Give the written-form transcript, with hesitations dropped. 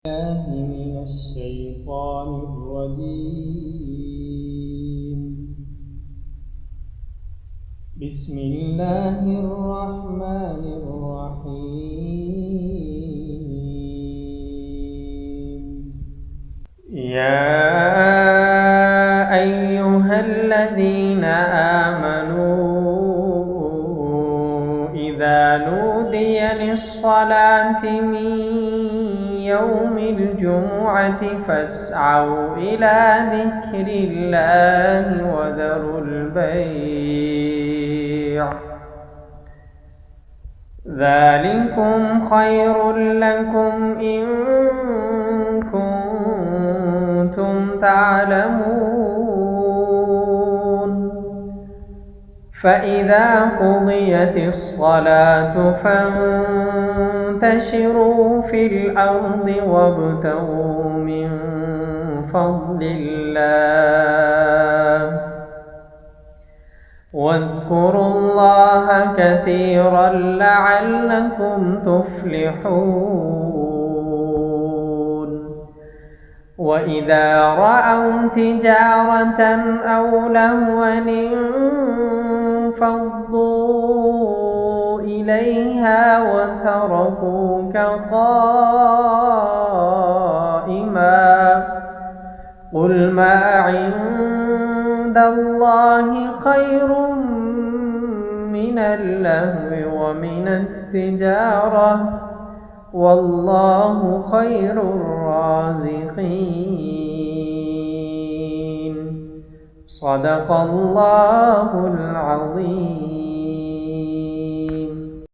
الله من الشيطان الرجيم. بسم الله الرحمن الرحيم. يا أيها الذين آمنوا إذا نودي للصلاة من يوم الجمعة فاسعوا إلى ذكر الله وذروا البيع ذلكم خير لكم إن كنتم تعلمون. فإذا قضيت الصلاة فانتشروا في الأرض وابتغوا من فضل الله واذكروا الله كثيرا لعلكم تفلحون. وإذا رأوا تجارة أو لهوا انفضوا إليها وتركوك قائما قل ما عند الله خير من اللهو ومن التجارة والله خير الرازقين. صدق الله العظيم.